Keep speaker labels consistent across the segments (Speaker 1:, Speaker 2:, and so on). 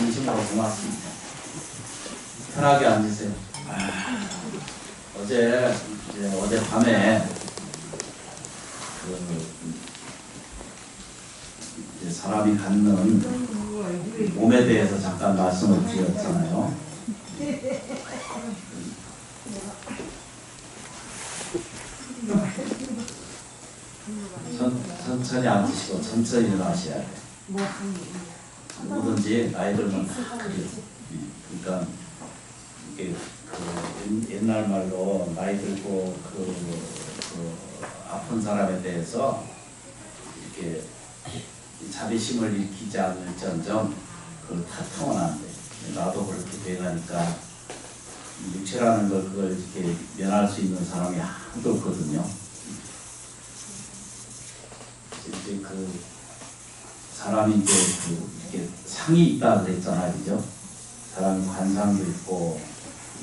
Speaker 1: 진심으로 고맙습니다. 편하게 앉으세요. 어젯밤에 사람이 갖는 몸에 대해서 잠깐 말씀을 드렸잖아요. 천천히 앉으시고 천천히 일어나셔야 돼요. 뭐든지 나이 들면 다 그래요. 그러니까 이게 옛날 말로 나이 들고 아픈 사람에 대해서 이렇게 자비심을 일으키지 않을지언정 그걸 탓하면 안 돼. 나도 그렇게 돼가니까 육체라는 걸 그걸 이렇게 면할 수 있는 사람이 하나도 없거든요. 이제 사람이 이제 이렇게 상이 있다 그랬잖아요, 그죠? 사람이 관상도 있고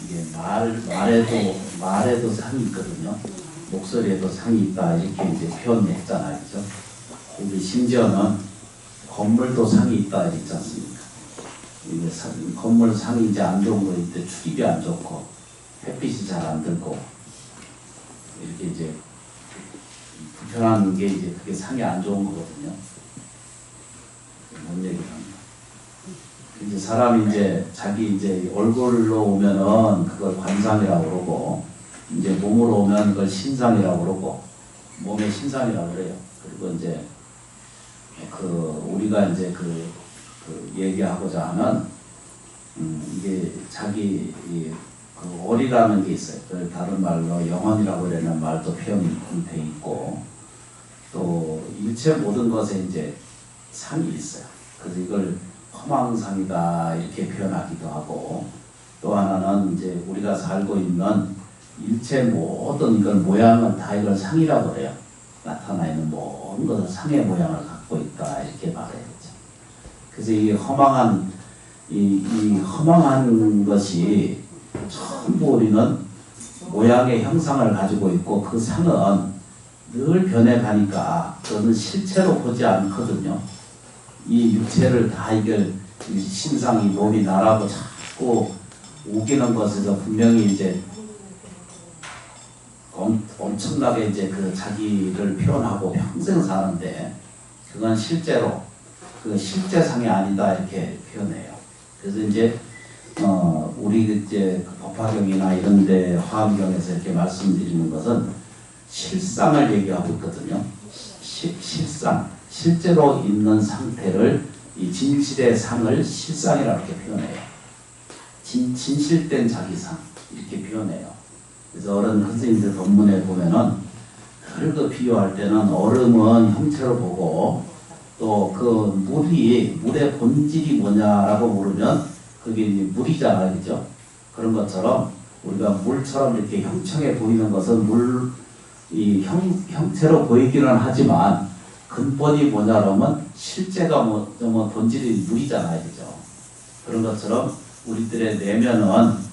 Speaker 1: 이게 말에도 상이 있거든요. 목소리에도 상이 있다 이렇게 이제 표현했잖아요, 그죠? 근데 심지어는 건물도 상이 있다 이랬지 않습니까? 이게 건물 상이 이제 안 좋은 거 이때 출입이 안 좋고 햇빛이 잘 안 들고 이렇게 이제 불편한 게 이제 그게 상이 안 좋은 거거든요. 뭔 얘기를 합니다. 이제 사람이 이제 자기 이제 얼굴로 오면은 그걸 관상이라고 그러고 이제 몸으로 오면 그걸 신상이라고 그러고 몸의 신상이라고 그래요. 그리고 이제 우리가 이제 얘기하고자 하는 이게 자기 어리라는 게 있어요. 다른 말로 영혼이라고 그러는 말도 표현돼 있고 또 일체 모든 것에 이제 상이 있어요. 그래서 이걸 허망상이다 이렇게 표현하기도 하고 또 하나는 이제 우리가 살고 있는 일체 모든 이걸 모양은 다 이걸 상이라고 그래요. 나타나 있는 모든 것은 상의 모양을 갖고 있다 이렇게 말해야죠. 그래서 이게 허망한 허망한 것이 전부 우리는 모양의 형상을 가지고 있고 그 상은 늘 변해가니까 그것은 실체로 보지 않거든요. 이 육체를 다 이걸 신상이 몸이 나라고 자꾸 우기는 것에서 분명히 이제 엄청나게 이제 자기를 표현하고 평생 사는데 그건 실제로 실제상이 아니다 이렇게 표현해요. 그래서 이제 우리 이제 법화경이나 이런데 화엄경에서 이렇게 말씀드리는 것은 실상을 얘기하고 있거든요. 실상, 실제로 있는 상태를 이 진실의 상을 실상이라고 이렇게 표현해요. 진실된 자기상 이렇게 표현해요. 그래서 어른 선생님들 본문에 보면은 흙을 비유할 때는 얼음은 형체로 보고 또 물의 본질이 뭐냐라고 물으면 그게 이제 물이잖아요, 그죠? 그런 것처럼 우리가 물처럼 이렇게 형체에 보이는 것은 형체로 보이기는 하지만 근본이 뭐냐라면 실제가 본질이 물이잖아요, 그죠? 그런 것처럼 우리들의 내면은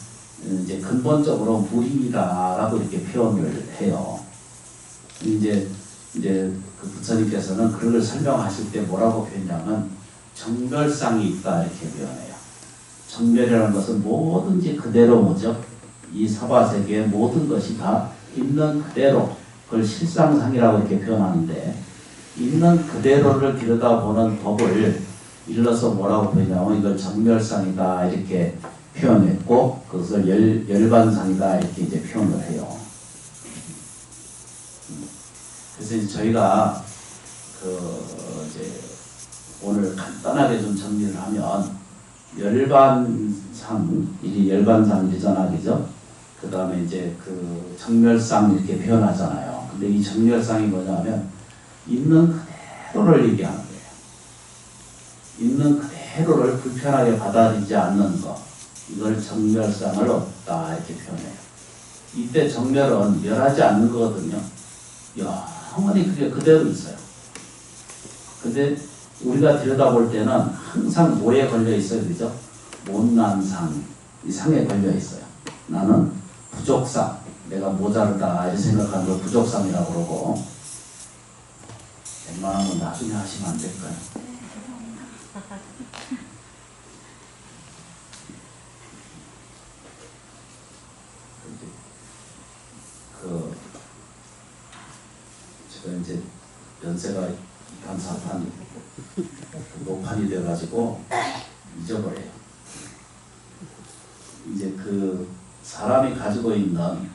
Speaker 1: 이제 근본적으로 물이다라고 이렇게 표현을 해요. 이제 부처님께서는 그런 걸 설명하실 때 뭐라고 표현하냐면 정멸상이 있다 이렇게 표현해요. 정멸이라는 것은 뭐든지 그대로 뭐죠? 이 사바세계의 모든 것이 다 있는 그대로 그걸 실상상이라고 이렇게 표현하는데 있는 그대로를 들여다보는 법을 일러서 뭐라고 표현하냐면 이걸 정멸상이다 이렇게 표현했고 그것을 열반상이다 이렇게 이제 표현을 해요. 그래서 이제 저희가 이제 오늘 간단하게 좀 정리를 하면 열반상, 이게 열반상이잖아, 그죠? 그 다음에 이제 정멸상 이렇게 표현하잖아요. 근데 이 정멸상이 뭐냐면 있는 그대로를 얘기하는 거예요. 있는 그대로를 불편하게 받아들이지 않는 것. 이걸 정멸상을 얻다 이렇게 표현해요. 이때 정멸은 멸하지 않는 거거든요. 영원히 그게 그대로 있어요. 근데 우리가 들여다볼 때는 항상 뭐에 걸려 있어요, 그죠? 못난 상, 이 상에 걸려 있어요. 나는 부족상, 내가 모자르다 이렇게 생각하는 걸 부족상이라고 그러고 웬만한 건 나중에 하시면 안 될까요? 연세가 감사한 노판이 돼가지고 잊어버려요. 이제 그 사람이 가지고 있는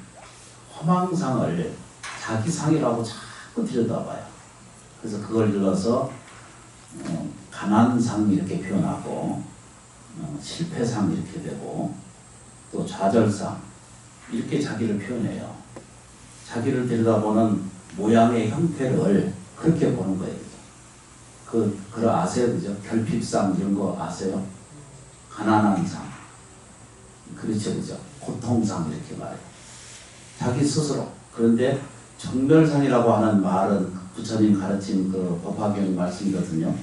Speaker 1: 허망상을 자기 상이라고 자꾸 들여다봐요. 그래서 그걸 들어서 가난상 이렇게 표현하고 실패상 이렇게 되고 또 좌절상 이렇게 자기를 표현해요. 자기를 들여다보는 모양의 형태를 그렇게 보는 거예요. 그거 아세요? 그죠? 결핍상 이런 거 아세요? 가난한 상. 그렇죠. 그죠? 고통상 이렇게 말해요. 자기 스스로. 그런데 정멸상이라고 하는 말은 부처님 가르친 그 법화경 말씀이거든요.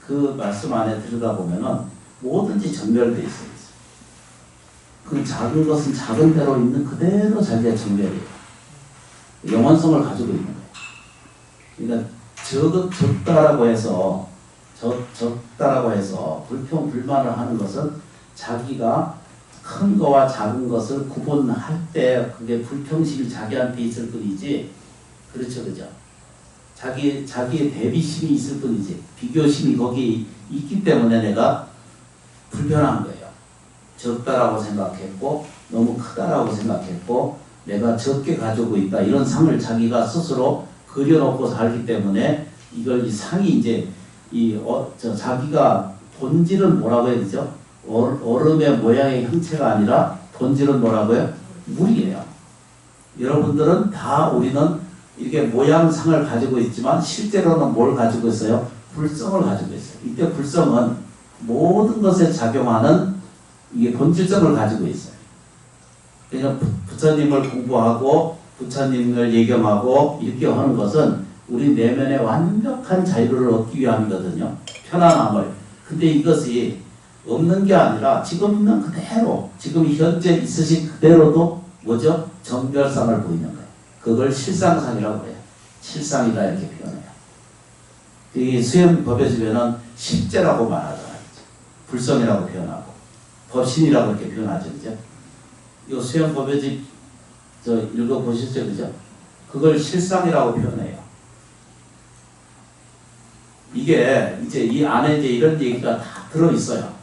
Speaker 1: 그 말씀 안에 들여다보면은 뭐든지 전멸되어 있어요. 그 작은 것은 작은 대로 있는 그대로 자기가 정멸이에요. 영원성을 가지고 있는 거예요. 그러니까 적다라고 해서 적다라고 해서 불평 불만을 하는 것은 자기가 큰 거와 작은 것을 구분할 때 그게 불평심이 자기한테 있을 뿐이지. 그렇죠, 그죠? 자기의 대비심이 있을 뿐이지 비교심이 거기 있기 때문에 내가 불편한 거예요. 적다라고 생각했고 너무 크다라고 생각했고 내가 적게 가지고 있다 이런 상을 자기가 스스로 그려놓고 살기 때문에 이걸 이 상이 이제 자기가 본질은 뭐라고 해야 되죠? 얼음의 모양의 형체가 아니라 본질은 뭐라고요? 물이에요. 여러분들은 다 우리는 이렇게 모양상을 가지고 있지만 실제로는 뭘 가지고 있어요? 불성을 가지고 있어요. 이때 불성은 모든 것에 작용하는 이게 본질성을 가지고 있어요. 그러니까 부처님을 공부하고 부처님을 예경하고 이렇게 하는 것은 우리 내면의 완벽한 자유를 얻기 위함이거든요. 편안함을. 근데 이것이 없는 게 아니라 지금 있는 그대로 지금 현재 있으신 그대로도 뭐죠? 정별상을 보이는 거예요. 그걸 실상상이라고 해요. 실상이다 이렇게 표현해요. 이 수행법에 주변은 실제라고 말하잖아요. 불성이라고 표현하고 법신이라고 이렇게 표현하죠. 그죠? 이 수행법에 읽어보셨죠? 그죠? 그걸 실상이라고 표현해요. 이게 이제 이 안에 이제 이런 얘기가 다 들어있어요.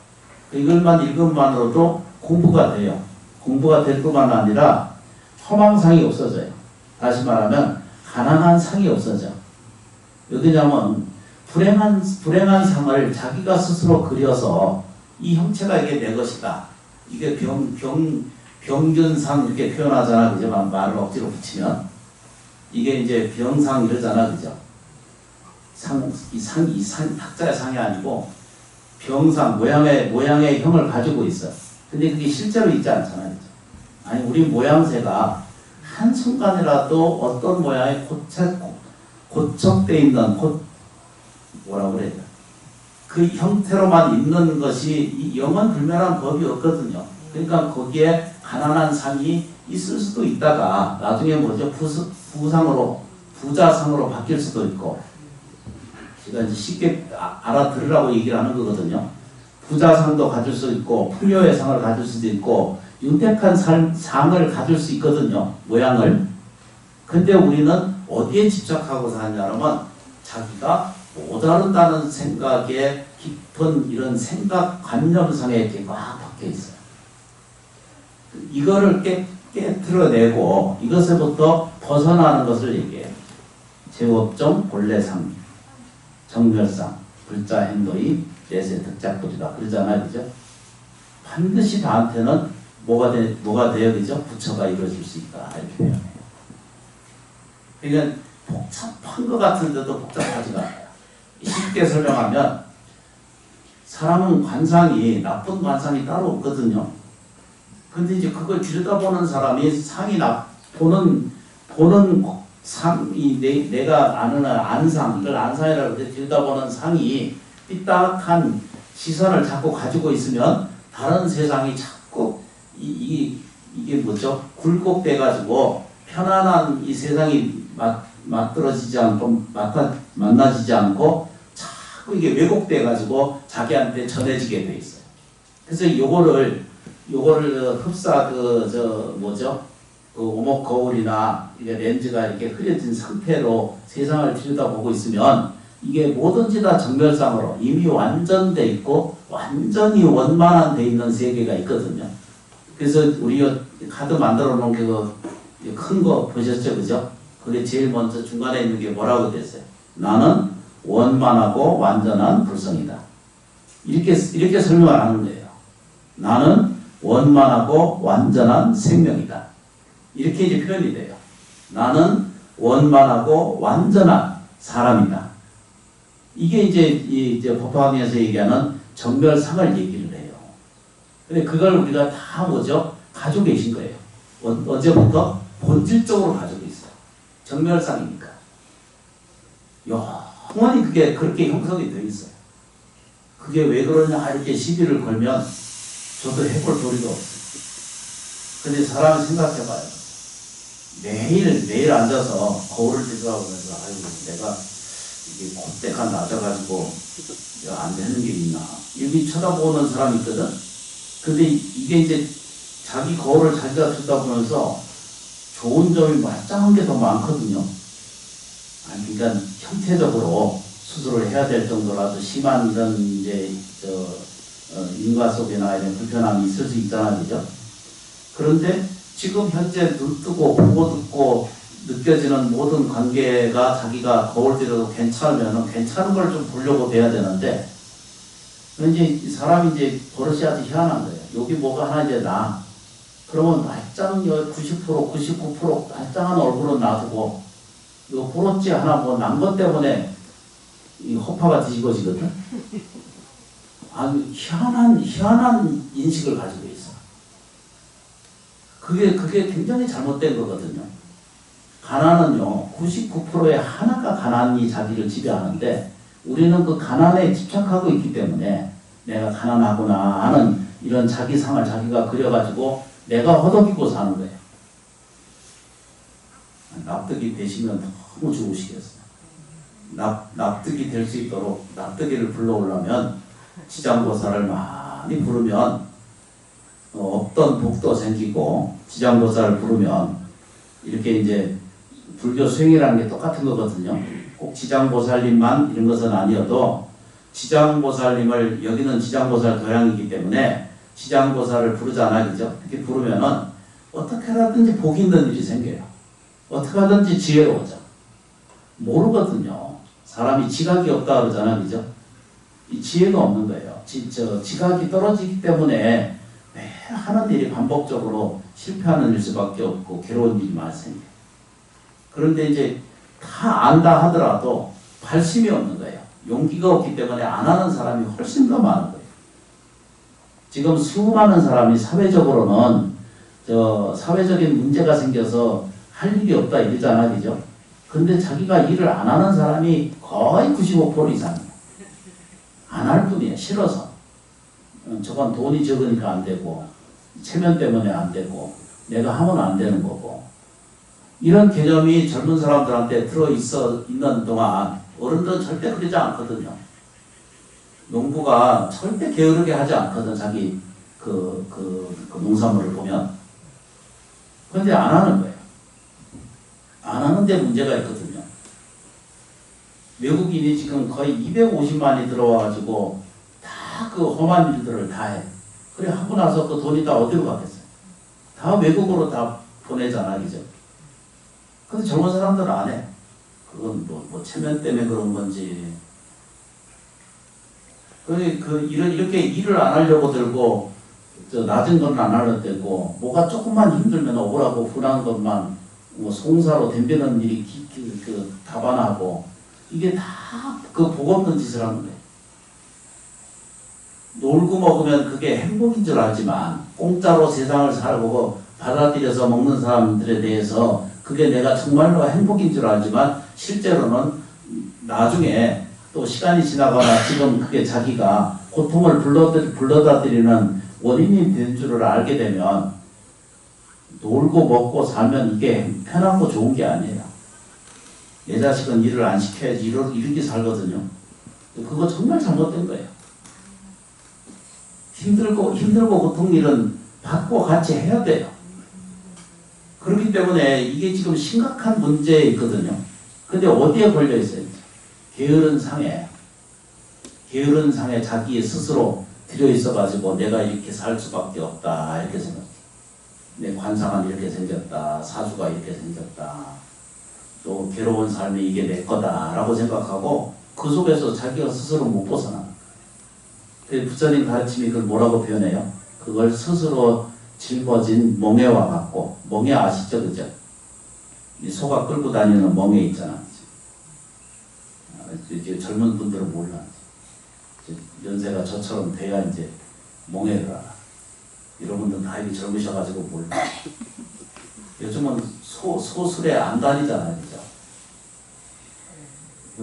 Speaker 1: 이걸만 읽음만으로도 공부가 돼요. 공부가 될 뿐만 아니라 허망상이 없어져요. 다시 말하면 가난한 상이 없어져. 왜냐면 불행한 상을 자기가 스스로 그려서 이 형체가 이게 내 것이다. 이게 병균상 이렇게 표현하잖아. 그죠? 말을 억지로 붙이면. 이게 이제 병상 이러잖아. 그죠? 이 탁자의 상이 아니고 병상, 모양의 형을 가지고 있어. 근데 그게 실제로 있지 않잖아요. 그죠? 아니, 우리 모양새가 한순간이라도 어떤 모양에 고척되어 있는, 뭐라고 그래야 되나? 그 형태로만 있는 것이 영원 불멸한 법이 없거든요. 그러니까 거기에 가난한 상이 있을 수도 있다가 나중에 뭐죠? 부자상으로 바뀔 수도 있고. 제가 이제 쉽게 알아들으라고 얘기를 하는 거거든요. 부자상도 가질 수 있고 풍요의 상을 가질 수도 있고 윤택한 상을 가질 수 있거든요. 모양을. 근데 우리는 어디에 집착하고 사냐면 자기가 모자른다는 생각에 깊은 이런 생각 관념상에 이렇게 막 박혀 있어요. 이거를 깨트려내고 이것에부터 벗어나는 것을 얘기해요. 제법정 본래상, 정멸상, 불자 행도의 내세 득작불이다. 그러잖아요. 그죠? 반드시 나한테는 뭐가 돼요? 그죠? 부처가 이루어질 수 있다. 이렇게 표현해요. 그러니까 복잡한 것 같은데도 복잡하지가 않아요. 쉽게 설명하면 사람은 관상이 나쁜 관상이 따로 없거든요. 근데 이제 그걸 들여다보는 사람이 상이 보는 상이 내가 아는 안상, 이걸 안상이라고 들여다보는 상이 삐딱한 시선을 자꾸 가지고 있으면 다른 세상이 자꾸 이게 뭐죠? 굴곡돼가지고 편안한 이 세상이 맞들어지지 않고 만나지지 않고 자꾸 이게 왜곡돼가지고 자기한테 전해지게 돼 있어요. 그래서 요거를 흡사 뭐죠? 그 오목 거울이나 이게 렌즈가 이렇게 흐려진 상태로 세상을 들여다보고 있으면 이게 뭐든지 다 정멸상으로 이미 완전돼 있고 완전히 원만한 돼 있는 세계가 있거든요. 그래서 우리 카드 만들어 놓은 게 큰 거 보셨죠, 그죠? 그게 제일 먼저 중간에 있는 게 뭐라고 됐어요? 나는 원만하고 완전한 불성이다. 이렇게 설명을 하는 거예요. 나는 원만하고 완전한 생명이다. 이렇게 이제 표현이 돼요. 나는 원만하고 완전한 사람이다. 이게 이제 법화강에서 얘기하는 정멸상을 얘기를 해요. 근데 그걸 우리가 다 뭐죠? 가지고 계신 거예요. 어제부터 본질적으로 가지고 있어요. 정멸상이니까. 영원히 그게 그렇게 형성이 되어 있어요. 그게 왜 그러냐 이렇게 시비를 걸면 저도 해볼 도리가 없어요. 근데 사람이 생각해봐요. 매일 앉아서 거울을 들여다보면서 아이고 내가 이게 콧대가 낮아가지고 안 되는 게 있나 이렇게 쳐다보는 사람이 있거든. 근데 이게 이제 자기 거울을 자기가 들여다보면서 좋은 점이 말짱한 게 더 많거든요. 아니 그러니까 형태적으로 수술을 해야 될 정도라도 심한 이런 이제 인과 속에나 이런 불편함이 있을 수 있잖아, 그죠? 그런데 지금 현재 눈 뜨고 보고 듣고 느껴지는 모든 관계가 자기가 거울 들여도 괜찮으면 괜찮은 걸 좀 보려고 돼야 되는데, 이제 사람이 이제 버릇이 아주 희한한 거예요. 여기 뭐가 하나 이제 나. 그러면 말짱 90%, 99% 말짱한 얼굴은 놔두고, 요 보로찌 하나 뭐 난 것 때문에 이 허파가 뒤집어지거든. 아주 희한한 인식을 가지고 있어. 그게 굉장히 잘못된 거거든요. 가난은요, 99%의 하나가 가난이 자기를 지배하는데, 우리는 그 가난에 집착하고 있기 때문에 내가 가난하구나 하는 이런 자기상을 자기가 그려가지고 내가 허덕이고 사는 거예요. 납득이 되시면 너무 좋으시겠어요. 납득이 될 수 있도록 납득이를 불러오려면 지장보살을 많이 부르면 없던 복도 생기고, 지장보살을 부르면 이렇게 이제 불교 수행이라는 게 똑같은 거거든요. 꼭 지장보살님만 이런 것은 아니어도 지장보살님을 여기는 지장보살 도량이기 때문에 지장보살을 부르잖아, 그죠? 이렇게 부르면은 어떻게라든지 복이 있는 일이 생겨요. 어떻게 하든지 지혜로워져. 모르거든요. 사람이 지각이 없다 그러잖아, 그죠? 이 지혜가 없는 거예요. 지각이 떨어지기 때문에 매일 하는 일이 반복적으로 실패하는 일 수밖에 없고 괴로운 일이 많이 생겨요. 그런데 이제 다 안다 하더라도 발심이 없는 거예요. 용기가 없기 때문에 안 하는 사람이 훨씬 더 많은 거예요. 지금 수많은 사람이 사회적으로는 사회적인 문제가 생겨서 할 일이 없다 이러잖아, 그죠? 근데 자기가 일을 안 하는 사람이 거의 95% 이상이에요. 안 할 뿐이에요. 싫어서. 저건 돈이 적으니까 안 되고, 체면 때문에 안 되고, 내가 하면 안 되는 거고. 이런 개념이 젊은 사람들한테 있는 동안 어른들은 절대 그러지 않거든요. 농부가 절대 게으르게 하지 않거든, 자기 그 농산물을 보면. 그런데 안 하는 거예요. 안 하는데 문제가 있거든요. 외국인이 지금 거의 250만이 들어와가지고 다 그 험한 일들을 다 해. 그래 하고 나서 그 돈이 다 어디로 가겠어요? 다 외국으로 다 보내잖아, 그죠? 근데 젊은 사람들은 안 해. 그건 뭐 체면 때문에 그런 건지. 이렇게 일을 안 하려고 들고, 낮은 건 안 하려고 들고, 뭐가 조금만 힘들면 억울하고 분한 것만, 송사로 덤비는 일이 다반하고, 이게 다 그 복 없는 짓을 하는 거예요. 놀고 먹으면 그게 행복인 줄 알지만, 공짜로 세상을 살고 받아들여서 먹는 사람들에 대해서 그게 내가 정말로 행복인 줄 알지만, 실제로는 나중에 또 시간이 지나거나 지금 그게 자기가 고통을 불러다 드리는 원인이 된 줄을 알게 되면, 놀고 먹고 살면 이게 편하고 좋은 게 아니에요. 내 자식은 일을 안 시켜야지 이렇게 살거든요. 그거 정말 잘못된 거예요. 힘들고 고통 일은 받고 같이 해야 돼요. 그렇기 때문에 이게 지금 심각한 문제에 있거든요. 근데 어디에 걸려 있어요? 게으른 상에 자기 스스로 들여 있어가지고 내가 이렇게 살 수밖에 없다 이렇게 생각. 내 관상은 이렇게 생겼다, 사주가 이렇게 생겼다, 또 괴로운 삶이 이게 내 거다라고 생각하고 그 속에서 자기가 스스로 못 벗어나. 그 부처님 가르침이 그걸 뭐라고 표현해요? 그걸 스스로 짊어진 멍에와 같고, 멍에 아시죠, 그죠? 이 소가 끌고 다니는 멍에 있잖아. 이제 젊은 분들은 몰라. 연세가 저처럼 돼야 이제 멍에를 알아. 여러분들은 나이가 젊으셔가지고 몰라. 요즘은 소술에 안 다니잖아요, 그죠?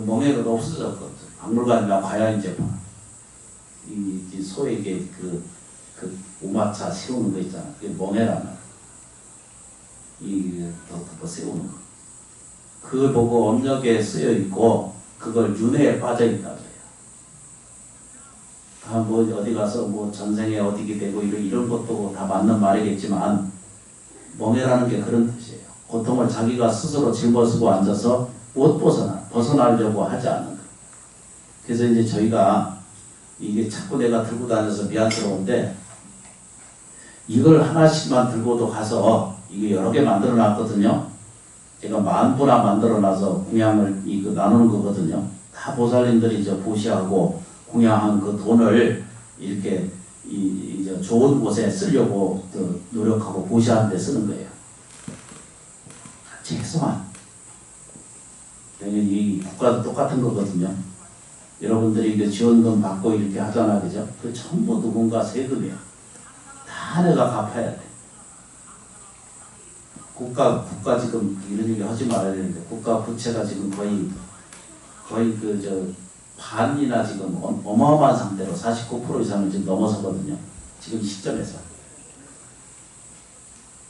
Speaker 1: 멍에가 없어졌거든. 박물관이나 가야 이제 이 소에게 그 오마차 세우는 거 있잖아. 그게 멍에란 말이야. 더 세우는 거. 그걸 보고 업력에 쓰여 있고, 그걸 윤회에 빠져 있다 그래요. 다 뭐 어디 가서 뭐 전생에 어디게 되고 이런 것도 다 맞는 말이겠지만, 멍해라는 게 그런 뜻이에요. 고통을 자기가 스스로 짊어지고 앉아서 못 벗어나려고 하지 않는 거예요. 그래서 이제 저희가 이게 자꾸 내가 들고 다녀서 미안스러운데, 이걸 하나씩만 들고도 가서 이게 여러 개 만들어 놨거든요. 제가 10,000부나 만들어 놔서 공양을 이거 나누는 거거든요. 다 보살님들이 이제 보시하고 공양한 그 돈을 이렇게 이제 좋은 곳에 쓰려고 노력하고 보시하는 데 쓰는 거예요. 최소한. 이 국가도 똑같은 거거든요. 여러분들이 이게 지원금 받고 이렇게 하잖아, 그죠? 그 전부 누군가 세금이야. 다 내가 갚아야 돼. 국가 지금 이런 얘기 하지 말아야 되는데, 국가 부채가 지금 거의 반이나 지금 어마어마한 상태로 49% 이상을 지금 넘어서거든요. 지금 시점에서.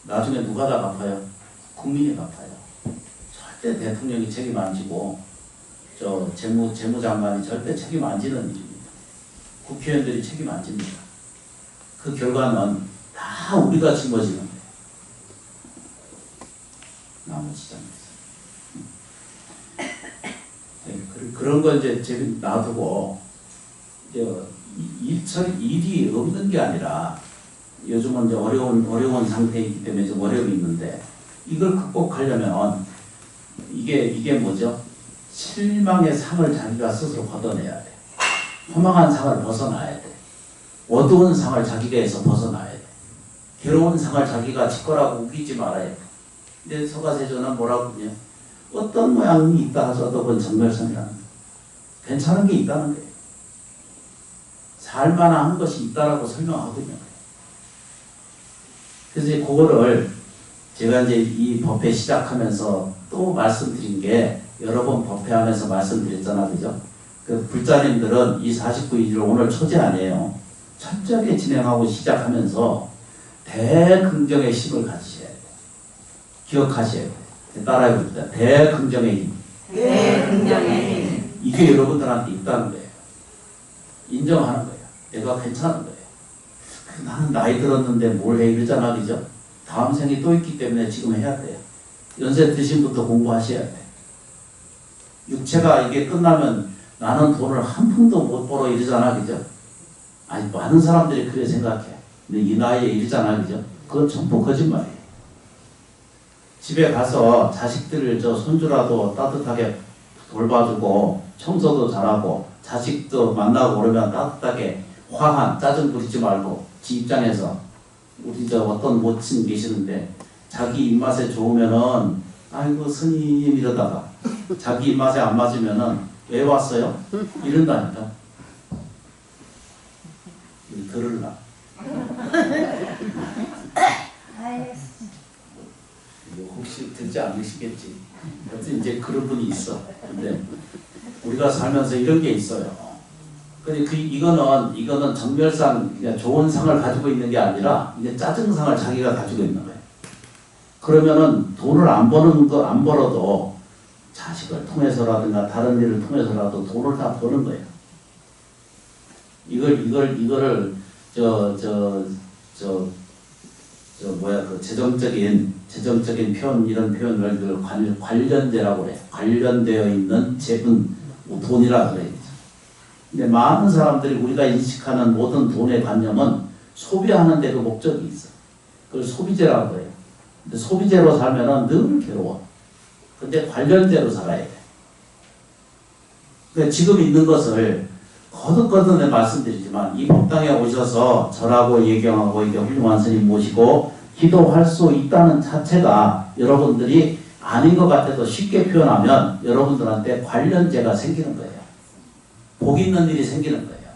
Speaker 1: 나중에 누가 다 갚아요? 국민이 갚아요. 절대 대통령이 책임 안 지고, 재무장관이 절대 책임 안 지는 일입니다. 국회의원들이 책임 안 집니다. 그 결과는 다 우리가 짊어지는 거예요. 나무 시장에서. 그런 거 이제 놔두고, 일이 없는 게 아니라, 요즘은 이제 어려운 상태이기 때문에 좀 어려움이 있는데, 이걸 극복하려면, 이게 뭐죠? 실망의 상을 자기가 스스로 걷어내야 돼. 허망한 상을 벗어나야 돼. 어두운 상을 자기가 벗어나야 돼. 괴로운 상을 자기가 짓거라고 우기지 말아야 돼. 근데 서가세조는 뭐라고 그러냐? 어떤 모양이 있다 하셔도 그건 정멸성이라는 거예요. 괜찮은 게 있다는 거예요. 살만한 것이 있다라고 설명하거든요. 그래서 이제 그거를 제가 이제 이 법회 시작하면서 또 말씀드린 게, 여러 번 법회하면서 말씀드렸잖아, 그죠? 그 불자님들은 이 49일을 오늘 초제 아니에요. 철저하게 진행하고 시작하면서 대긍정의 힘을 가지셔야 돼요. 기억하셔야 돼요. 따라해 봅시다. 대긍정의 힘.
Speaker 2: 대긍정의 힘.
Speaker 1: 이게 여러분들한테 있다는 거예요. 인정하는 거예요. 내가 괜찮은 거예요. 나는 나이 들었는데 뭘 해 이러잖아, 그죠? 다음 생이 또 있기 때문에 지금 해야 돼요. 연세 드신 분부터 공부하셔야 돼. 육체가 이게 끝나면 나는 돈을 한 푼도 못 벌어 이러잖아, 그죠? 아니, 많은 사람들이 그렇게 생각해. 근데 이 나이에 이러잖아, 그죠? 그건 전부 거짓말이에요. 집에 가서 자식들을 손주라도 따뜻하게 돌봐주고 청소도 잘하고 자식도 만나고 그러면 따뜻하게 화한 짜증 부리지 말고, 지 입장에서 우리 어떤 모친 계시는데 자기 입맛에 좋으면은 아이고 스님 이러다가 자기 입맛에 안 맞으면은 왜 왔어요? 이런다니까. 들을라. 혹시 듣지 않으시겠지. 여튼 이제 그런 분이 있어. 근데 우리가 살면서 이런 게 있어요. 근데 이거는 정멸상, 그러니까 좋은 상을 가지고 있는 게 아니라 이제 짜증상을 자기가 가지고 있는 거예요. 그러면은 돈을 안 벌어도 자식을 통해서라든가 다른 일을 통해서라도 돈을 다 버는 거예요. 이거를 그 재정적인 표현, 이런 표현을 늘 관련제라고 그래요. 관련되어 있는 재분, 돈이라 그래요. 근데 많은 사람들이 우리가 인식하는 모든 돈의 관념은 소비하는 데 그 목적이 있어. 그걸 소비재라고 해요. 근데 소비재로 살면은 늘 괴로워. 근데 관련재로 살아야 돼. 그러니까 지금 있는 것을 거듭거듭 말씀드리지만 이 법당에 오셔서 절하고 예경하고 이게 훌륭한 스님 모시고 기도할 수 있다는 자체가 여러분들이 아닌 것 같아도 쉽게 표현하면 여러분들한테 관련재가 생기는 거예요. 복 있는 일이 생기는 거예요.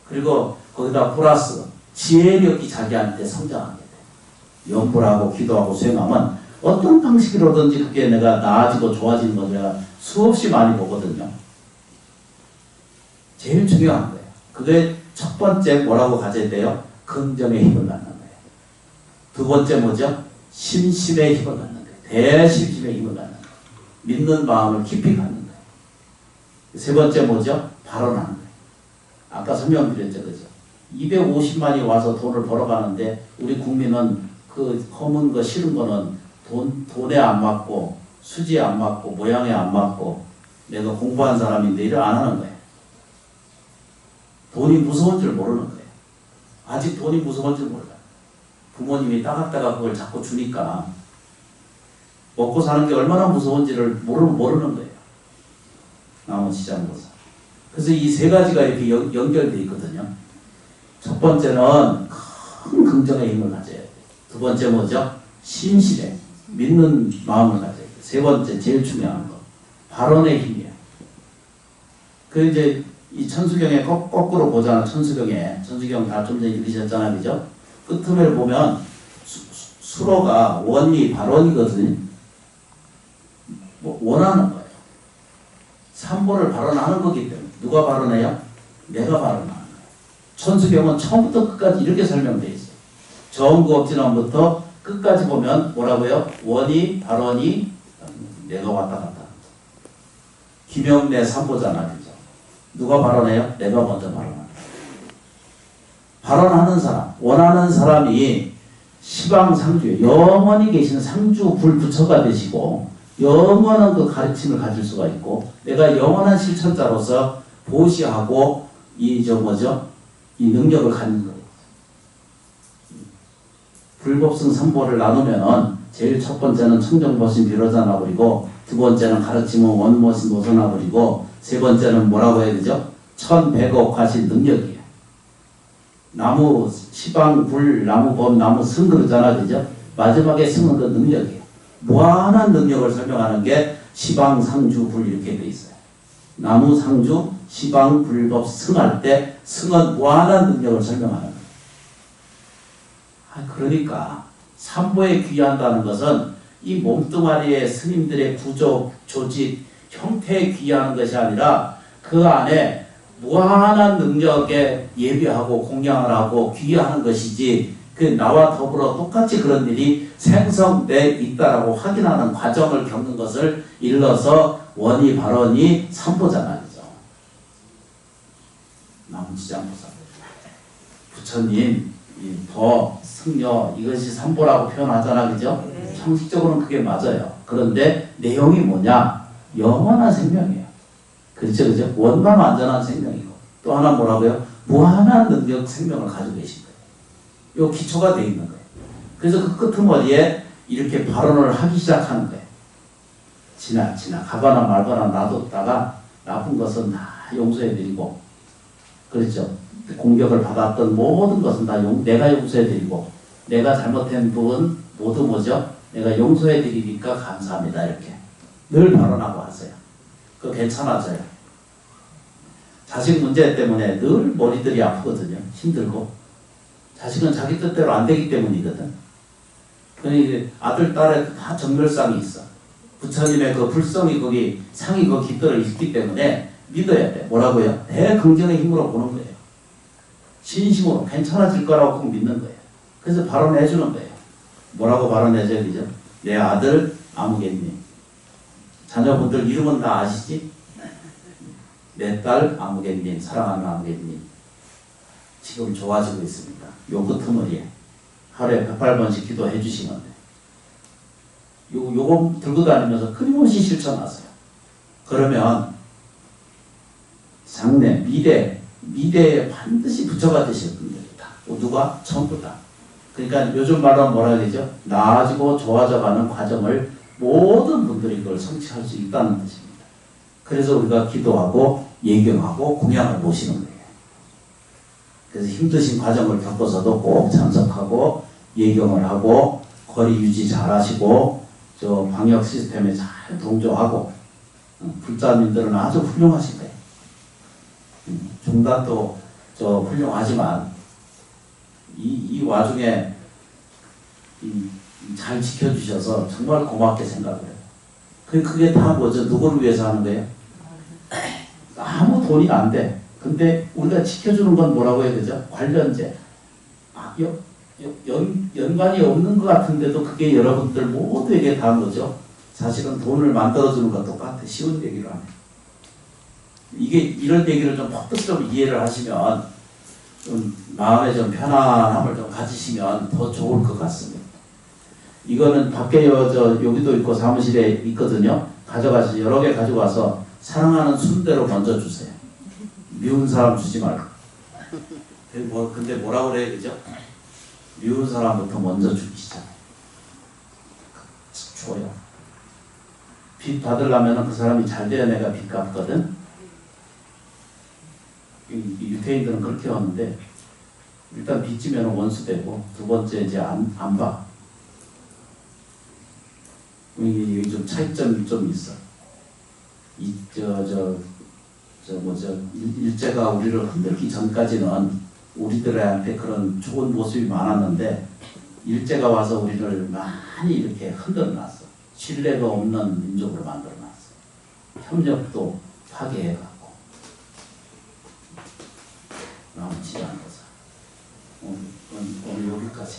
Speaker 1: 그리고 거기다 플러스 지혜력이 자기한테 성장하게 돼요. 연불하고 기도하고 수행하면 어떤 방식으로든지 그게 내가 나아지고 좋아지는 걸 내가 수없이 많이 보거든요. 제일 중요한 거예요. 그게 첫 번째 뭐라고 가져야 돼요? 긍정의 힘을 갖는 거예요. 두 번째 뭐죠? 심심의 힘을 갖는 거예요. 대심심의 힘을 갖는 거예요. 믿는 마음을 깊이 갖는 거예요. 세 번째 뭐죠? 발언하는 거예요. 아까 설명드렸죠. 그죠? 250만이 와서 돈을 벌어가는데 우리 국민은 그 허문 거 싫은 거는 돈에 안 맞고 수지에 안 맞고 모양에 안 맞고 내가 공부한 사람인데 일을 안 하는 거예요. 돈이 무서운 줄 모르는 거예요. 아직 돈이 무서운 줄 몰라요. 부모님이 따각따각 그걸 자꾸 주니까 먹고 사는 게 얼마나 무서운지를 모르는 거예요. 나머지장보사. 그래서 이 세 가지가 이렇게 연결되어 있거든요. 첫 번째는 큰 긍정의 힘을 가져야 돼요. 두 번째 뭐죠? 신실해. 믿는 마음을 가져야 돼요. 세 번째, 제일 중요한 거. 발언의 힘이에요. 그 이제 이 천수경에 거꾸로 보잖아. 천수경 다 좀 전에 읽으셨잖아요. 그죠? 끝을 보면 수로가 원리, 발언이거든요. 뭐 원하는 거예요. 삼보를 발언하는 거기 때문에. 누가 발언해요? 내가 발언하는 거예요. 천수경은 처음부터 끝까지 이렇게 설명되어 있어요. 정구업진원부터 끝까지 보면 뭐라고요? 원이, 발언이, 내가 왔다 갔다. 김영래 삼보잖아. 그죠? 누가 발언해요? 내가 먼저 발언하는 거예요. 발언하는 사람, 원하는 사람이 시방상주에 영원히 계시는 상주 불부처가 되시고 영원한 그 가르침을 가질 수가 있고 내가 영원한 실천자로서 보시하고 이 능력을 갖는 거예요. 불법승 삼보를 나누면은 제일 첫 번째는 청정보신 비로자나버리고 두 번째는 가르침은 원모신 노선나버리고 세 번째는 뭐라고 해야 되죠? 천백억하신 능력이에요. 나무 시방 불 나무 범 나무 승 그러잖아. 그죠? 마지막에 승은 그 능력이에요. 무한한 능력을 설명하는 게 시방 상주 불 이렇게 돼 있어요. 나무 상주 시방 불법 승할 때 승은 무한한 능력을 설명하는 거예요. 그러니까 삼보에 귀한다는 것은 이 몸뚱아리의 스님들의 구조, 조직, 형태에 귀하는 것이 아니라 그 안에 무한한 능력에 예비하고 공양을 하고 귀하는 것이지 그 나와 더불어 똑같이 그런 일이 생성돼 있다라고 확인하는 과정을 겪는 것을 일러서 원이 발언이 삼보잖아요. 그죠? 남지장보사 부처님 법, 승려 이것이 삼보라고 표현하잖아. 그죠? 형식적으로는 그게 맞아요. 그런데 내용이 뭐냐? 영원한 생명이에요. 그렇죠? 그죠? 원만 완전한 생명이고 또 하나 뭐라고요? 무한한 능력 생명을 가지고 계신 거예요. 요 기초가 돼 있는 거예요. 그래서 그 끄트머리에 이렇게 발언을 하기 시작하는 거예요. 가거나 말거나 놔뒀다가 나쁜 것은 다 용서해드리고 그렇죠? 공격을 받았던 모든 것은 다 내가 용서해드리고 내가 잘못한 부분 모두 뭐죠? 내가 용서해드리니까 감사합니다. 이렇게 늘 발언하고 하세요. 그거 괜찮아져요. 자식 문제 때문에 늘 머리들이 아프거든요. 힘들고 자식은 자기 뜻대로 안 되기 때문이거든. 그러니 아들 딸에 다 정멸상이 있어. 부처님의 그 불성이 거기 상이 그 깃들어 있기 때문에 믿어야 돼. 뭐라고요? 대긍정의 힘으로 보는 거예요. 진심으로 괜찮아질 거라고 꼭 믿는 거예요. 그래서 발언해 주는 거예요. 뭐라고 발언해줘야 되죠? 내 아들 아무개님. 자녀분들 이름은 다 아시지? 내 딸 아무개님, 사랑하는 아무개님. 지금 좋아지고 있습니다. 요 끄트머리에. 하루에 108번씩 기도해 주시면 돼요. 요거 들고 다니면서 끊임없이 실천하세요. 그러면 장래, 미래에 반드시 부처가 되실 분들이다. 누가? 전부 다. 그러니까 요즘 말로 뭐라 그러죠? 나아지고 좋아져가는 과정을 모든 분들이 그걸 성취할 수 있다는 뜻입니다. 그래서 우리가 기도하고 예경하고 공양을 모시는 거예요. 그래서 힘드신 과정을 겪어서도 꼭 참석하고 예경을 하고 거리 유지 잘 하시고 저 방역 시스템에 잘 동조하고 불자민들은 아주 훌륭하신 거예요. 중단도 저 훌륭하지만 이 와중에 잘 지켜주셔서 정말 고맙게 생각을 해요. 그게 다 뭐죠? 누구를 위해서 하는 거예요? 아무 돈이 안 돼. 근데 우리가 지켜주는 건 뭐라고 해야 되죠? 관련제. 연관이 없는 것 같은데도 그게 여러분들 모두에게 다 뭐죠? 사실은 돈을 만들어주는 것과 똑같아. 쉬운 얘기로 하면. 이런 얘기를 좀 퍽뜩 좀 이해를 하시면 좀 마음에 좀 편안함을 좀 가지시면 더 좋을 것 같습니다. 이거는 밖에 여기도 있고 사무실에 있거든요. 가져가서 여러 개 가져가서 사랑하는 순대로 먼저 주세요. 미운 사람 주지 말고. 근데 뭐라고 그래야 되죠? 미운 사람부터 먼저 주시잖아요. 줘요. 빚 받으려면 그 사람이 잘 돼야 내가 빚 갚거든. 유태인들은 그렇게 하는데 일단 빚지면 원수 되고 두 번째 이제 안 봐. 여기 좀 차이점이 좀 있어. 일제가 우리를 흔들기 전까지는 우리들한테 그런 좋은 모습이 많았는데 일제가 와서 우리를 많이 이렇게 흔들어놨어. 신뢰가 없는 민족으로 만들어놨어. 협력도 파괴해갖고 남지 않아서 오늘 여기까지.